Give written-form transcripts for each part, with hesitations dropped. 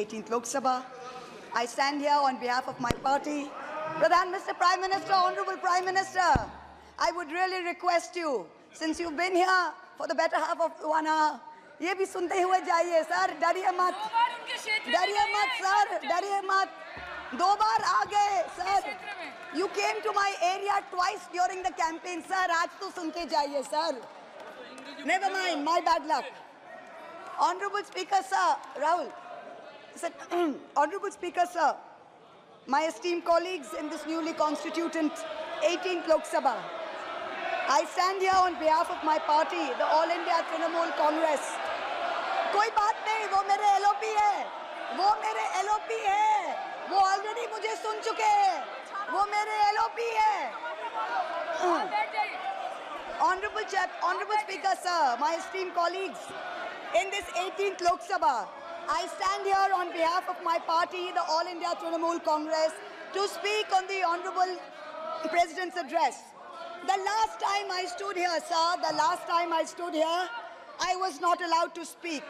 18th Lok Sabha. I stand here on behalf of my party. Mr. Prime Minister, Honorable Prime Minister, I would really request you, since you've been here for the better half of 1 hour, ये भी सुनते हुए जाइए sir, डरिए मत sir, डरिए मत, 2 बार आ गए sir. You came to my area twice during the campaign, sir. आज तो सुन के जाइए sir. Never mind, my bad luck. Honorable Speaker, sir, Rahul. Honorable Speaker, sir, my esteemed colleagues in this newly constituted 18th Lok Sabha, I stand here on behalf of my party, the All India Trinamool Congress. कोई बात नहीं, वो मेरे LOP है, वो already मुझे सुन चुके हैं, वो मेरे LOP है. Honorable Speaker, sir, my esteemed colleagues, in this 18th Lok Sabha, I stand here on behalf of my party, the All India Trinamool Congress, to speak on the Honorable President's address. The last time I stood here, sir, I was not allowed to speak.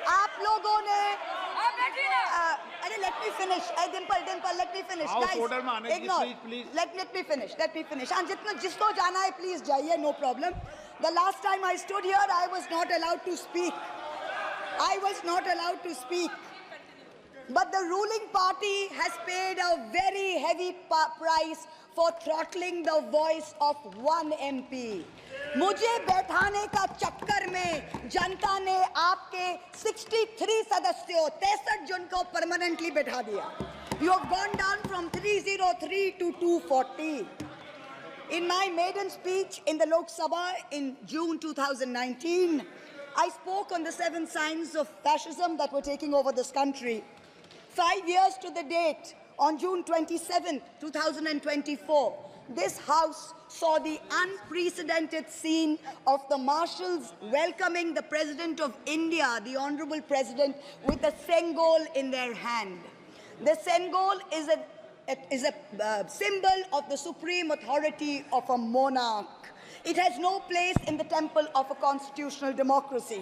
आप लोगों ने अरे let me finish. Dimple, let me finish. Guys, ignore. Let me finish. And जिसको जाना है, please जाइए, no problem. The last time I stood here, I was not allowed to speak. But the ruling party has paid a very heavy price for throttling the voice of one MP. मुझे बैठाने का चक्कर में जनता ने आपके 63 सदस्यों 63 जन को परमानेंटली बैठा दिया. You have gone down from 303 to 240. In my maiden speech in the Lok Sabha in June 2019, I spoke on the 7 signs of fascism that were taking over this country. 5 years to the date, on June 27, 2024, this House saw the unprecedented scene of the marshals welcoming the President of India, the Honorable President, with a Sengol in their hand. The Sengol is a symbol of the supreme authority of a monarch. It has no place in the temple of a constitutional democracy.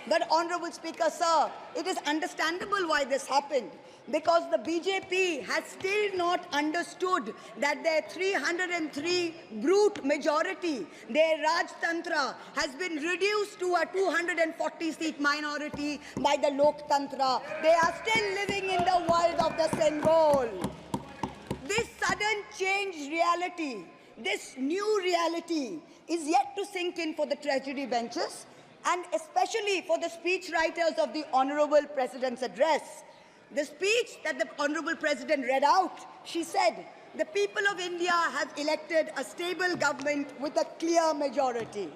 But, Honorable Speaker, sir, it is understandable why this happened. Because the BJP has still not understood that their 303 brute majority, their Rajtantra, has been reduced to a 240-seat minority by the Loktantra. They are still living in the world of the Sengol. This sudden changed reality, this new reality, is yet to sink in for the treasury benches and especially for the speechwriters of the Honorable President's address. The speech that the Honorable President read out, she said, the people of India have elected a stable government with a clear majority.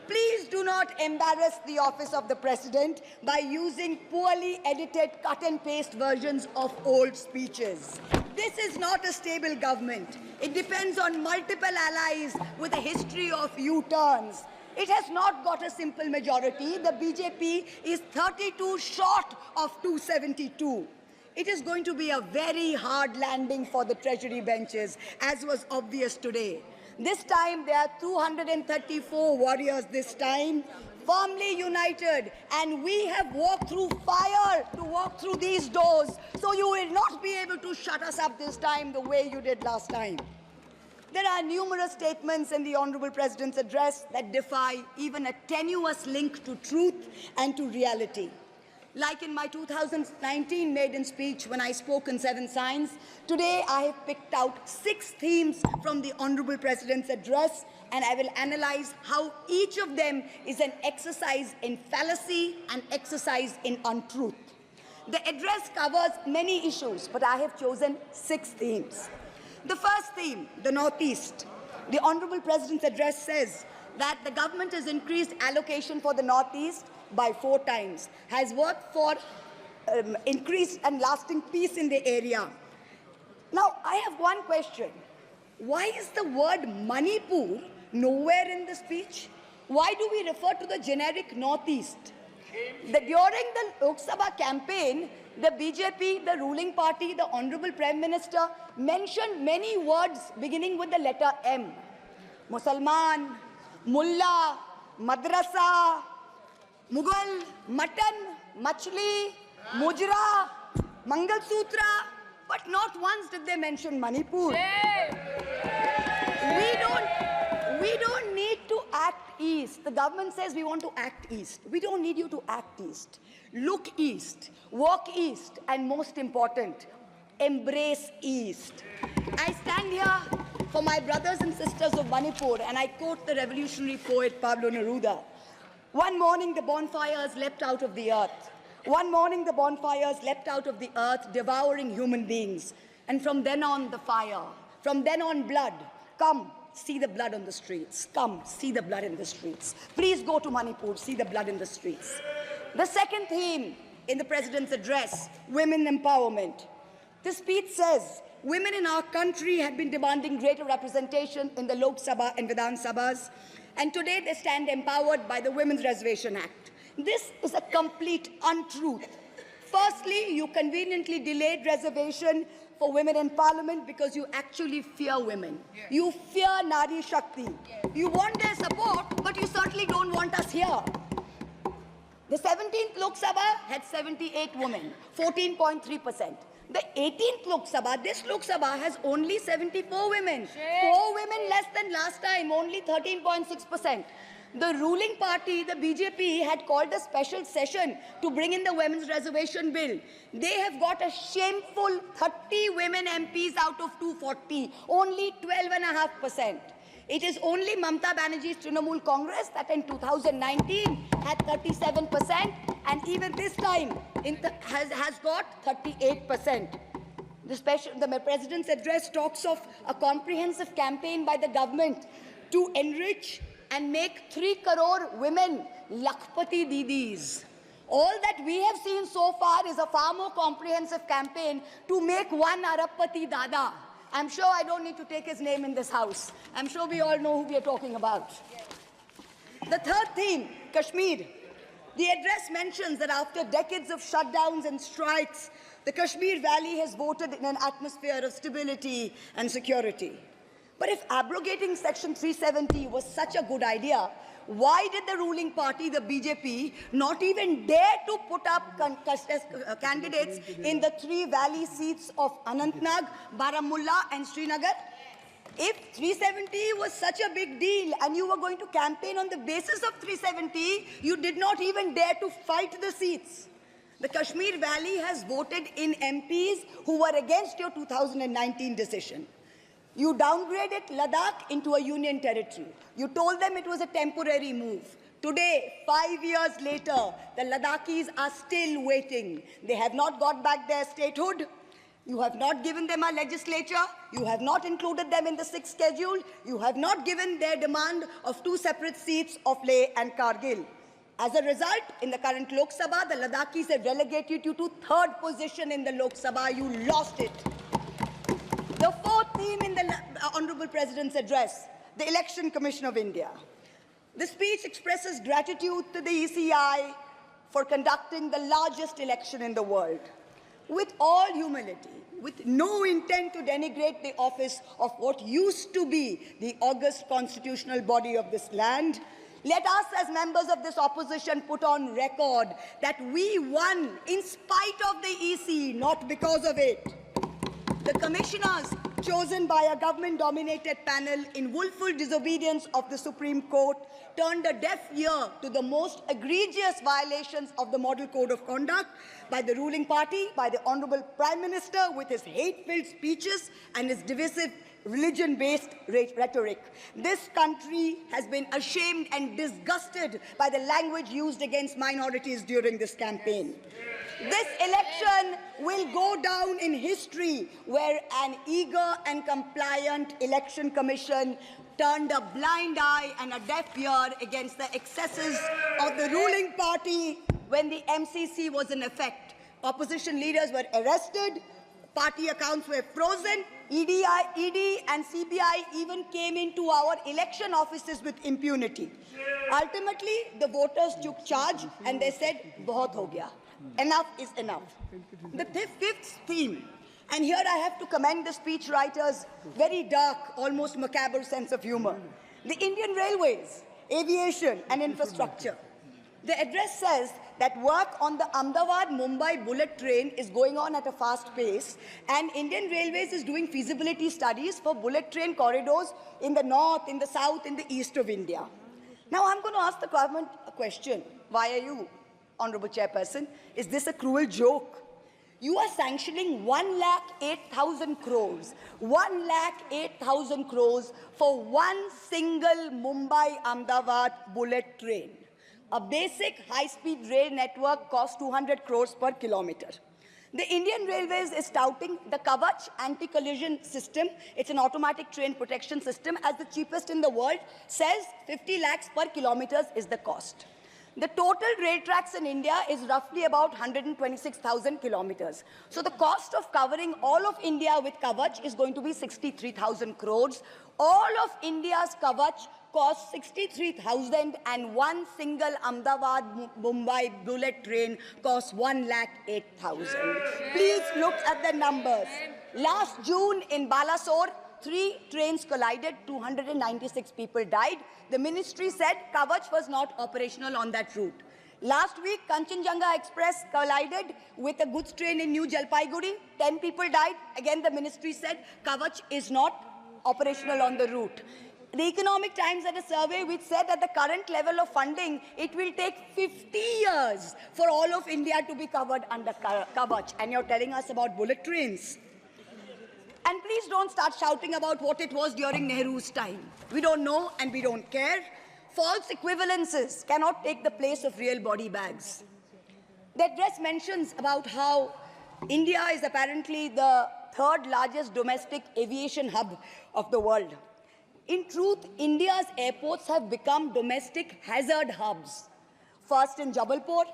Please do not embarrass the office of the President by using poorly edited cut and paste versions of old speeches. This is not a stable government. It depends on multiple allies with a history of U-turns. It has not got a simple majority. The BJP is 32 short of 272. It is going to be a very hard landing for the treasury benches, as was obvious today. This time, there are 234 warriors this time, firmly united, and we have walked through fire to walk through these doors, so you will not be able to shut us up this time the way you did last time. There are numerous statements in the Honorable President's address that defy even a tenuous link to truth and to reality. Like in my 2019 maiden speech when I spoke in 7 signs, today I have picked out 6 themes from the Honorable President's address, and I will analyze how each of them is an exercise in fallacy and exercise in untruth. The address covers many issues, but I have chosen 6 themes. The first theme, the Northeast. The Honorable President's address says that the government has increased allocation for the Northeast by 4 times, has worked for increased and lasting peace in the area. Now, I have one question. Why is the word Manipur nowhere in the speech? Why do we refer to the generic Northeast? During the Lok Sabha campaign, the BJP, the ruling party, the Honorable Prime Minister mentioned many words beginning with the letter M. Musalman, Mullah, Madrasa, Mughal, Mutton, Machli, Mujra, Mangal Sutra, but not once did they mention Manipur. We don't need to act east. The government says we want to act east. We don't need you to act east. Look east, walk east, and most important, embrace east. I stand here for my brothers and sisters of Manipur, and I quote the revolutionary poet Pablo Neruda. One morning the bonfires leapt out of the earth. One morning the bonfires leapt out of the earth, devouring human beings. And from then on, the fire. From then on, blood. Come, see the blood on the streets. Come, see the blood in the streets. Please go to Manipur, see the blood in the streets. The second theme in the President's address, women empowerment. The speech says, women in our country had been demanding greater representation in the Lok Sabha and Vidhan Sabhas, and today they stand empowered by the Women's Reservation Act. This is a complete untruth. Firstly, you conveniently delayed reservation for women in parliament because you actually fear women. You fear Nari Shakti. You want their support, but you certainly don't want us here. The 17th Lok Sabha had 78 women, 14.3%. The 18th Lok Sabha, this Lok Sabha, has only 74 women. 4 women less than last time, only 13.6%. The ruling party, the BJP, had called a special session to bring in the Women's Reservation Bill. They have got a shameful 30 women MPs out of 240, only 12.5%. It is only Mamata Banerjee's Trinamool Congress that in 2019 had 37%, and even this time has got 38%. The President's address talks of a comprehensive campaign by the government to enrich and make 3 crore women Lakhpati Didis. All that we have seen so far is a far more comprehensive campaign to make 1 Arabpati Dada. I'm sure I don't need to take his name in this house. I'm sure we all know who we are talking about. The third theme, Kashmir. The address mentions that after decades of shutdowns and strikes, the Kashmir Valley has voted in an atmosphere of stability and security. But if abrogating Section 370 was such a good idea, why did the ruling party, the BJP, not even dare to put up candidates in the 3 valley seats of Anantnag, Baramulla and Srinagar? If 370 was such a big deal and you were going to campaign on the basis of 370, you did not even dare to fight the seats. The Kashmir Valley has voted in MPs who were against your 2019 decision. You downgraded Ladakh into a union territory. You told them it was a temporary move. Today, 5 years later, the Ladakhis are still waiting. They have not got back their statehood. You have not given them a legislature. You have not included them in the 6th schedule. You have not given their demand of 2 separate seats of Leh and Kargil. As a result, in the current Lok Sabha, the Ladakhis have relegated you to 3rd position in the Lok Sabha. You lost it. The fourth theme in the Honorable President's address, the Election Commission of India. The speech expresses gratitude to the ECI for conducting the largest election in the world. With all humility, with no intent to denigrate the office of what used to be the august constitutional body of this land, let us as members of this opposition put on record that we won in spite of the EC, not because of it. The commissioners chosen by a government-dominated panel in willful disobedience of the Supreme Court turned a deaf ear to the most egregious violations of the Model Code of Conduct by the ruling party, by the Honorable Prime Minister with his hate-filled speeches and his divisive religion-based rhetoric. This country has been ashamed and disgusted by the language used against minorities during this campaign. This election will go down in history where an eager and compliant election commission turned a blind eye and a deaf ear against the excesses of the ruling party when the MCC was in effect. Opposition leaders were arrested, party accounts were frozen, ED and CBI even came into our election offices with impunity. Ultimately, the voters took charge and they said, "Bahut ho gaya." Enough is enough. The 5th theme, and here I have to commend the speechwriter's very dark, almost macabre sense of humor. The Indian Railways, aviation and infrastructure. The address says that work on the Ahmedabad-Mumbai bullet train is going on at a fast pace, and Indian Railways is doing feasibility studies for bullet train corridors in the north, in the south, in the east of India. Now I'm going to ask the government a question. Why are you, Honorable Chairperson? Is this a cruel joke? You are sanctioning 1,08,000 crores, 1,08,000 crores for one single Mumbai-Ahmedabad bullet train. A basic high-speed rail network costs 200 crores per kilometer. The Indian Railways is touting the Kavach anti-collision system. It's an automatic train protection system as the cheapest in the world, says 50 lakhs per kilometer is the cost. The total rail tracks in India is roughly about 126,000 kilometers. So the cost of covering all of India with Kavach is going to be 63,000 crores. All of India's Kavach costs 63,000, and one single Ahmedabad-Mumbai bullet train costs 1,08,000. Please look at the numbers. Last June in Balasore, 3 trains collided, 296 people died. The ministry said Kavach was not operational on that route. Last week, Kanchenjunga Express collided with a goods train in New Jalpaiguri. 10 people died. Again, the ministry said Kavach is not operational on the route. The Economic Times had a survey which said at the current level of funding, it will take 50 years for all of India to be covered under Kavach. And you're telling us about bullet trains. And please don't start shouting about what it was during Nehru's time. We don't know and we don't care. False equivalences cannot take the place of real body bags. The address mentions about how India is apparently the 3rd largest domestic aviation hub of the world. In truth, India's airports have become domestic hazard hubs. First in Jabalpur,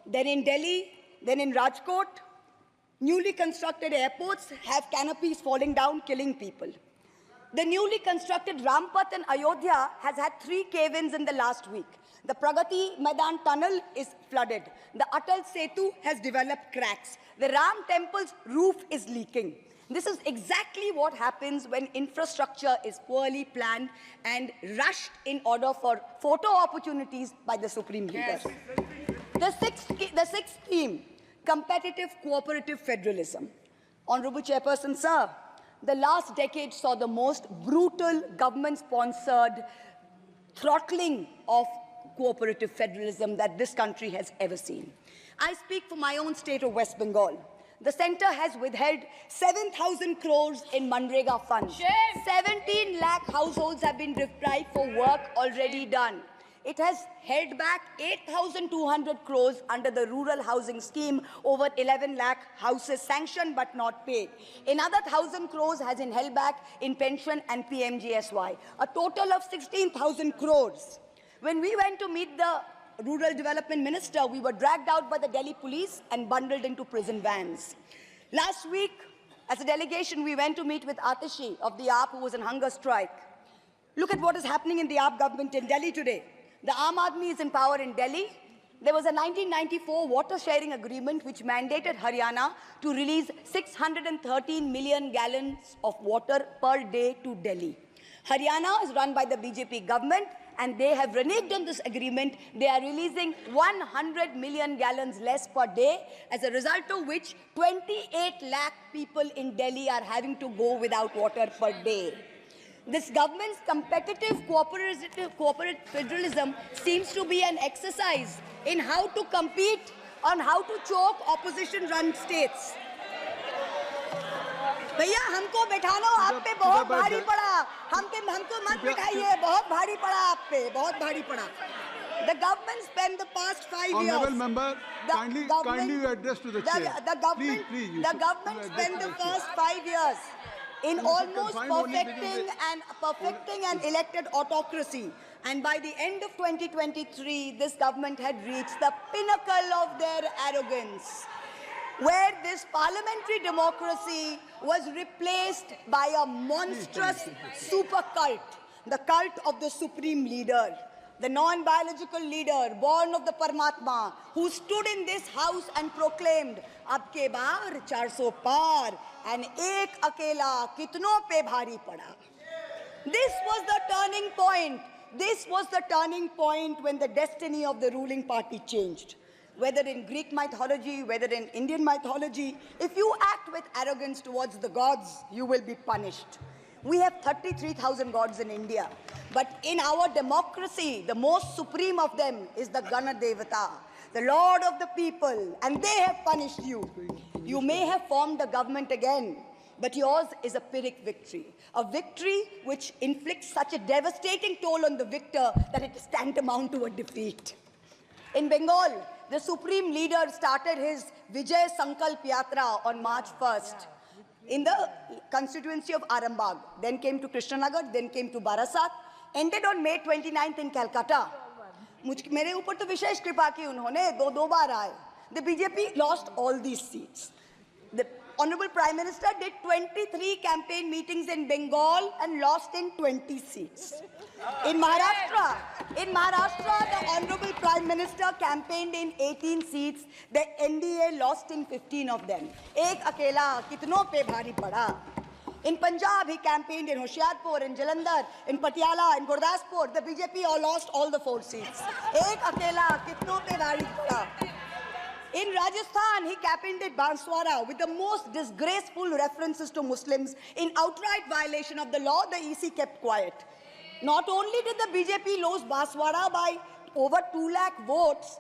then in Delhi, then in Rajkot. Newly constructed airports have canopies falling down, killing people. The newly constructed Rampath in Ayodhya has had 3 cave-ins in the last week. The Pragati Maidan tunnel is flooded. The Atal Setu has developed cracks. The Ram temple's roof is leaking. This is exactly what happens when infrastructure is poorly planned and rushed in order for photo opportunities by the supreme leaders. The sixth theme, competitive cooperative federalism. Honorable Chairperson, sir, the last decade saw the most brutal government-sponsored throttling of cooperative federalism that this country has ever seen. I speak for my own state of West Bengal. The centre has withheld 7,000 crores in Manrega funds. 17 lakh households have been deprived for work already done. It has held back 8,200 crores under the rural housing scheme, over 11 lakh houses sanctioned but not paid. Another 1,000 crores has been held back in pension and PMGSY. A total of 16,000 crores. When we went to meet the Rural Development Minister, we were dragged out by the Delhi police and bundled into prison vans. Last week, as a delegation, we went to meet with Atishi of the AAP, who was on hunger strike. Look at what is happening in the AAP government in Delhi today. The Aam Aadmi is in power in Delhi. There was a 1994 water sharing agreement which mandated Haryana to release 613 million gallons of water per day to Delhi. Haryana is run by the BJP government, and they have reneged on this agreement. They are releasing 100 million gallons less per day, as a result of which 28 lakh people in Delhi are having to go without water per day. This government's competitive cooperative federalism seems to be an exercise in how to compete on how to choke opposition-run states. भैया हमको बैठाना आप पे बहुत भारी पड़ा, हमको मत बिठाइए, बहुत भारी पड़ा आप पे, बहुत भारी पड़ा. The government spent the past 5 years. Honourable member, kindly address to the chair. The government spent the first 5 years in almost perfecting an elected autocracy. And by the end of 2023, this government had reached the pinnacle of their arrogance, where this parliamentary democracy was replaced by a monstrous super cult, the cult of the supreme leader, the non-biological leader, born of the Paramatma, who stood in this house and proclaimed, "Ab ke baar 400 par, and ek akela kitno pe bhari pada." This was the turning point. This was the turning point when the destiny of the ruling party changed. Whether in Greek mythology, whether in Indian mythology, if you act with arrogance towards the gods, you will be punished. We have 33,000 gods in India. But in our democracy, the most supreme of them is the Gana Devata, the Lord of the people, and they have punished you. You may have formed a government again, but yours is a Pyrrhic victory, a victory which inflicts such a devastating toll on the victor that it is tantamount to a defeat. In Bengal, the supreme leader started his Vijay Sankalp Yatra on March 1st in the constituency of Arambagh, then came to Krishnanagar, then came to Barasat, ended on May 29th in Calcutta. मेरे ऊपर तो विशेष कृपा की उन्होंने दो बार आए. The BJP lost all these seats. The Honorable Prime Minister did 23 campaign meetings in Bengal and lost in 20 seats. In Maharashtra, the Honorable Prime Minister campaigned in 18 seats. The NDA lost in 15 of them. एक अकेला कितनों पे भारी पड़ा. In Punjab, he campaigned in Hoshiarpur, in Jalandhar, in Patiala, in Gurdaspur. The BJP all lost all the 4 seats. एक अकेला कितनों पे भारी पड़ा. In Rajasthan, he campaigned at Banswara with the most disgraceful references to Muslims. In outright violation of the law, the EC kept quiet. Not only did the BJP lose Banswara by over 2 lakh votes,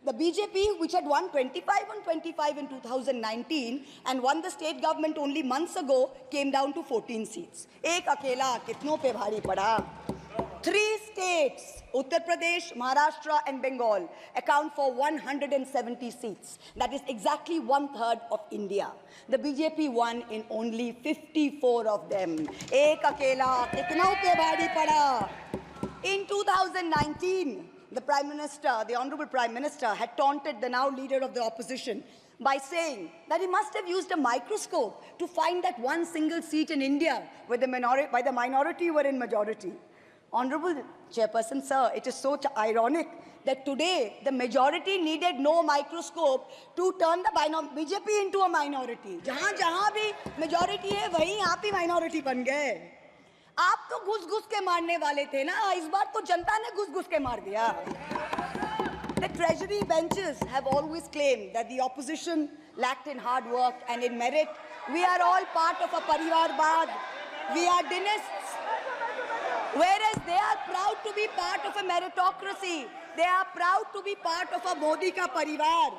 the BJP, which had won 25 on 25 in 2019 and won the state government only months ago, came down to 14 seats. Ek akela kitno pe bhari pada. 3 states, Uttar Pradesh, Maharashtra and Bengal, account for 170 seats. That is exactly 1/3 of India. The BJP won in only 54 of them. Ek akela kitno pe bhari pada. In 2019, the Prime Minister, the Honorable Prime Minister, had taunted the now leader of the opposition by saying that he must have used a microscope to find that one single seat in India where the minority were in majority. Honorable Chairperson, sir, it is so ironic that today the majority needed no microscope to turn the BJP into a minority. जहाँ भी majority है, वहीं आप ही minority बन गए. आप तो घुस-घुस के मारने वाले थे ना, इस बार तो जनता ने घुस-घुस के मार दिया. The treasury benches have always claimed that the opposition lacked in hard work and in merit. We are all part of a Parivarvad. We are dynasts. Whereas they are proud to be part of a meritocracy. They are proud to be part of a Modi ka parivar.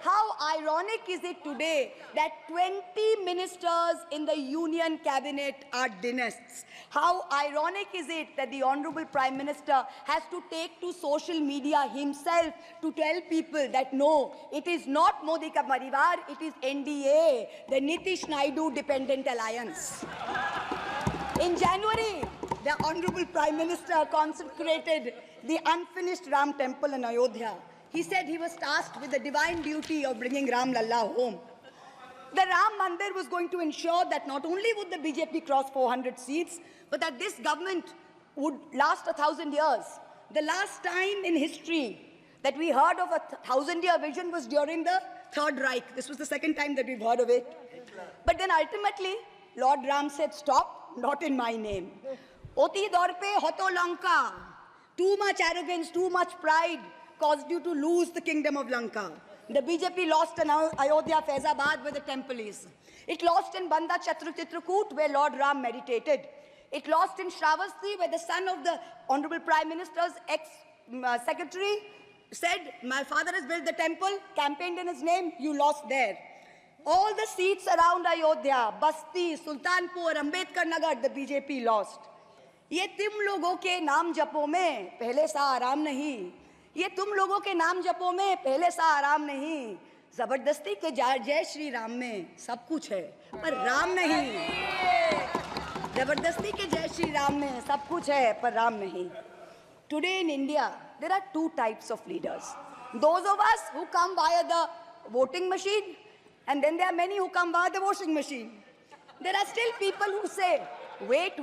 How ironic is it today that 20 ministers in the union cabinet are dynasts? How ironic is it that the Honorable Prime Minister has to take to social media himself to tell people that no, it is not Modi ka parivar, it is NDA, the Nitish Naidu Dependent Alliance. In January, the Honorable Prime Minister consecrated the unfinished Ram temple in Ayodhya. He said he was tasked with the divine duty of bringing Ram Lalla home. The Ram Mandir was going to ensure that not only would the BJP cross 400 seats, but that this government would last 1,000 years. The last time in history that we heard of a 1,000-year vision was during the Third Reich. This was the second time that we've heard of it. But then ultimately, Lord Ram said, stop, not in my name. Oti dorpe hoto Lanka. Too much arrogance, too much pride caused you to lose the kingdom of Lanka. The BJP lost in Ayodhya, Faizabad, where the temple is. It lost in Banda Chitrakoot, where Lord Ram meditated. It lost in Shravasti, where the son of the Honorable Prime Minister's ex-secretary said, my father has built the temple, campaigned in his name, you lost there. All the seats around Ayodhya, Basti, Sultanpur, Ambedkar Nagar, the BJP lost. ये तुम लोगों के नाम जपो में पहले सा आराम नहीं. ये तुम लोगों के नाम जपो में पहले सा आराम नहीं. जबरदस्ती के जय श्री राम में सब कुछ है, पर राम नहीं. जबरदस्ती के जय श्री राम में सब कुछ है, पर राम नहीं. Today in India, there are 2 types of leaders. Those of us who come via the voting machine, and then there are many who come via the washing machine. There are still people who say, wait,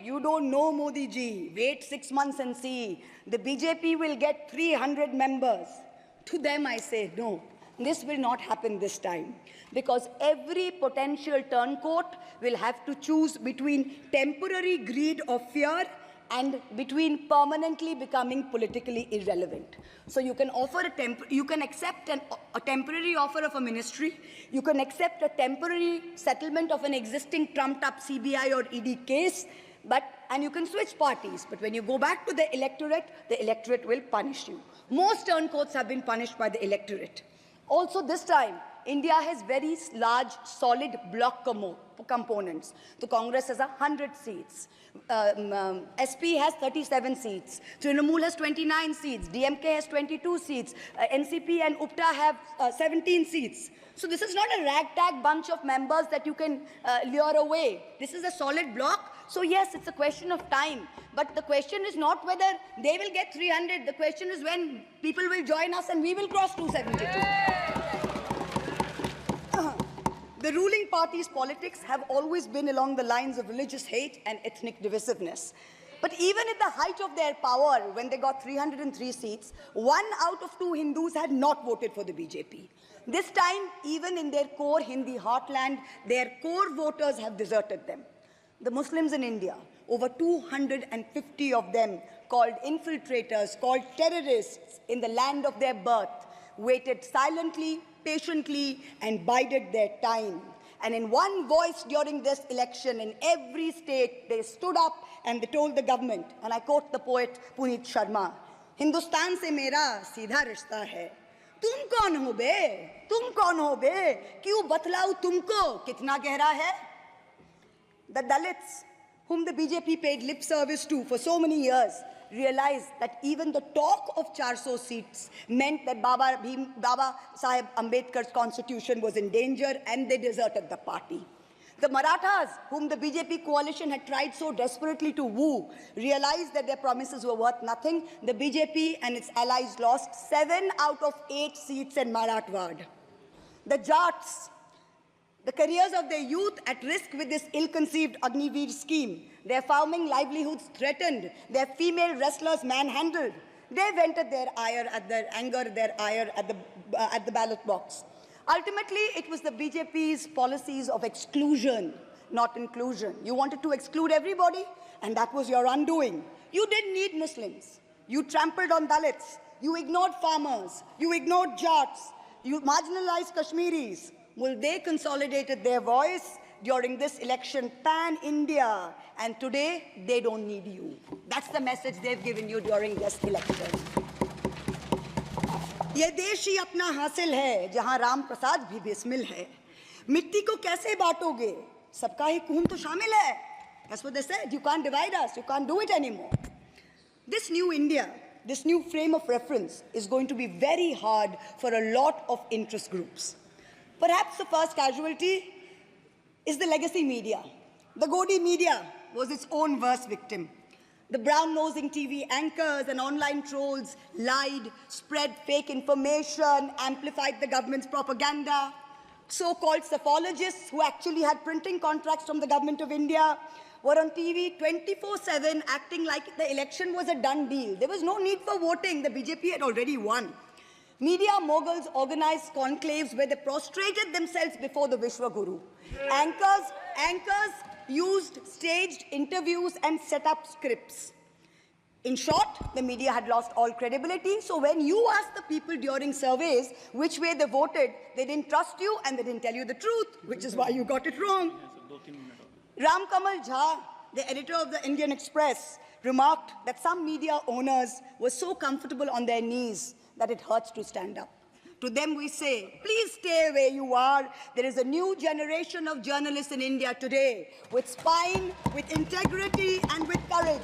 you don't know Modi ji. Wait 6 months and see. The BJP will get 300 members. To them I say, no, this will not happen this time. Because every potential turncoat will have to choose between temporary greed of fear and between permanently becoming politically irrelevant. So you can accept a temporary offer of a ministry, you can accept a temporary settlement of an existing trumped-up CBI or ED case, and you can switch parties. But when you go back to the electorate will punish you. Most turncoats have been punished by the electorate. Also this time, India has very large, solid bloc components. The Congress has 100 seats. SP has 37 seats. Trinamool has 29 seats. DMK has 22 seats. NCP and UPTA have 17 seats. So this is not a ragtag bunch of members that you can lure away. This is a solid bloc. So yes, it's a question of time. But the question is not whether they will get 300. The question is when people will join us and we will cross 272. The ruling party's politics have always been along the lines of religious hate and ethnic divisiveness. But even at the height of their power, when they got 303 seats, 1 out of 2 Hindus had not voted for the BJP. This time, even in their core Hindi heartland, their core voters have deserted them. The Muslims in India, over 250 of them, called infiltrators, called terrorists in the land of their birth, waited silently, patiently, and bided their time. And in one voice during this election, in every state, they stood up and they told the government, and I quote the poet Puneet Sharma, "Hindustan se mera seedha rishta hai. Tum kaun ho be? Tum kaun ho be? Kyun batlau tumko? Kitna gehra hai?" The Dalits, whom the BJP paid lip service to for so many years, realized that even the talk of 400 seats meant that Baba Sahib Ambedkar's constitution was in danger, and they deserted the party. The Marathas, whom the BJP coalition had tried so desperately to woo, realized that their promises were worth nothing. The BJP and its allies lost 7 out of 8 seats in Marathwad. The Jats, the careers of their youth at risk with this ill-conceived Agniveer scheme, their farming livelihoods threatened, their female wrestlers manhandled. They vented their ire at the ballot box. Ultimately, it was the BJP's policies of exclusion, not inclusion. You wanted to exclude everybody, and that was your undoing. You didn't need Muslims. You trampled on Dalits. You ignored farmers. You ignored Jats. You marginalized Kashmiris. Well, they consolidated their voice during this election pan-India, and today they don't need you. That's the message they've given you during this election. ये देश ही अपना हासिल है जहां राम प्रसाद भी बिस्मिल है. मिट्टी को कैसे बांटोगे? सबका ही खून तो शामिल है. That's what they said. You can't divide us. You can't do it anymore. This new India, this new frame of reference is going to be very hard for a lot of interest groups. Perhaps the first casualty is the legacy media. The Godi media was its own worst victim. The brown-nosing TV anchors and online trolls lied, spread fake information, amplified the government's propaganda. So-called psephologists who actually had printing contracts from the government of India were on TV 24/7 acting like the election was a done deal. There was no need for voting. The BJP had already won. Media moguls organized conclaves where they prostrated themselves before the Vishwa Guru. Anchors used staged interviews and set up scripts. In short, the media had lost all credibility, so when you asked the people during surveys which way they voted, they didn't trust you and they didn't tell you the truth, which is why you got it wrong. Ram Kamal Jha, the editor of the Indian Express, remarked that some media owners were so comfortable on their knees that it hurts to stand up. To them we say, please stay where you are. There is a new generation of journalists in India today with spine, with integrity, and with courage.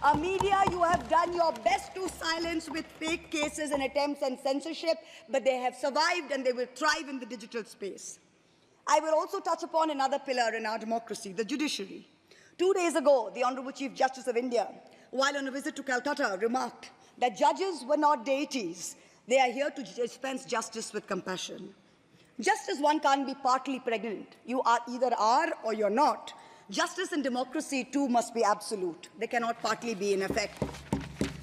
A media you have done your best to silence with fake cases and attempts and censorship, but they have survived and they will thrive in the digital space. I will also touch upon another pillar in our democracy, the judiciary. 2 days ago, the Honorable Chief Justice of India, while on a visit to Calcutta, remarked that judges were not deities. They are here to dispense justice with compassion. Just as one can't be partly pregnant, you either are or you're not. Justice and democracy too must be absolute. They cannot partly be in effect.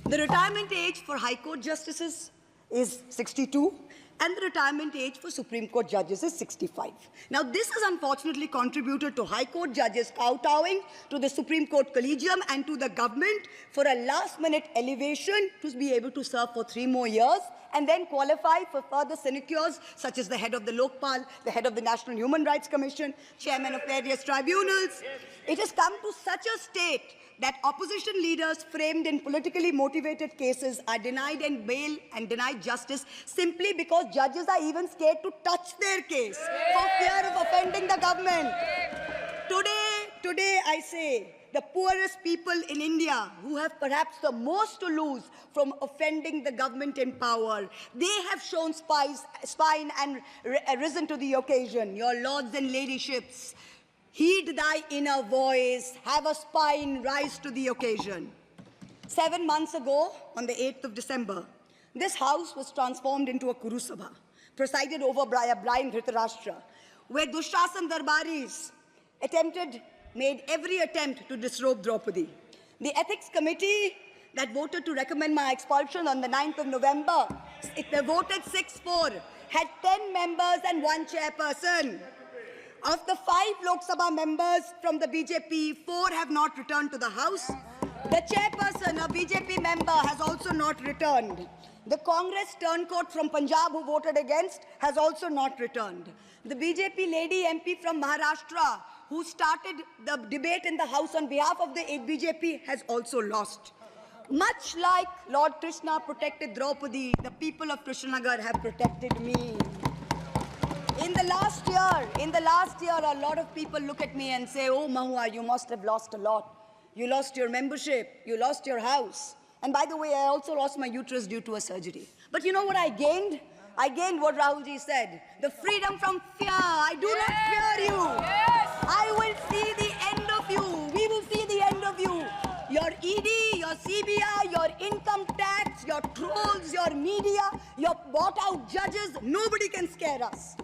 The retirement age for High Court justices is 62, and the retirement age for Supreme Court judges is 65. Now, this has unfortunately contributed to High Court judges kowtowing to the Supreme Court Collegium and to the government for a last-minute elevation to be able to serve for 3 more years and then qualify for further sinecures, such as the head of the Lokpal, the head of the National Human Rights Commission, chairman of various tribunals. It has come to such a state that opposition leaders framed in politically motivated cases are denied and bail and denied justice simply because judges are even scared to touch their case for fear of offending the government. Today I say, the poorest people in India who have perhaps the most to lose from offending the government in power, they have shown spine and risen to the occasion. Your lords and ladyships, heed thy inner voice, have a spine, rise to the occasion. 7 months ago, on the 8th of December, this house was transformed into a Kurusabha, presided over by a blind Dhritarashtra, where Dushrasan Darbaris made every attempt to disrobe Draupadi. The Ethics Committee that voted to recommend my expulsion on the 9th of November, they voted 6-4, had 10 members and 1 chairperson. Of the 5 Lok Sabha members from the BJP, 4 have not returned to the House. The chairperson, a BJP member, has also not returned. The Congress turncoat from Punjab who voted against has also not returned. The BJP lady MP from Maharashtra who started the debate in the House on behalf of the BJP has also lost. Much like Lord Krishna protected Draupadi, the people of Krishnanagar have protected me. In the last year, a lot of people look at me and say, oh, Mahua, you must have lost a lot. You lost your membership, you lost your house. And by the way, I also lost my uterus due to a surgery. But you know what I gained? I gained what Rahulji said, the freedom from fear. I do not fear you. Yes. I will see the end of you. We will see the end of you. Your ED, your CBI, your income tax, your trolls, your media, your bought-out judges, nobody can scare us.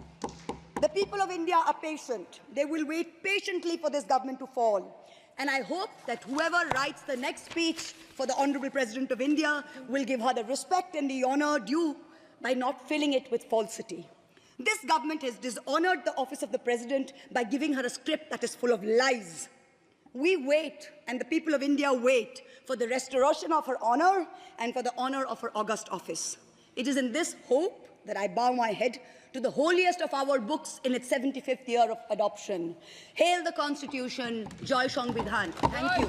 The people of India are patient. They will wait patiently for this government to fall. And I hope that whoever writes the next speech for the Honorable President of India will give her the respect and the honor due by not filling it with falsity. This government has dishonored the office of the President by giving her a script that is full of lies. We wait, and the people of India wait, for the restoration of her honor and for the honor of her august office. It is in this hope that I bow my head to the holiest of our books in its 75th year of adoption. Hail the Constitution, Joy Sangvidhan. Thank you.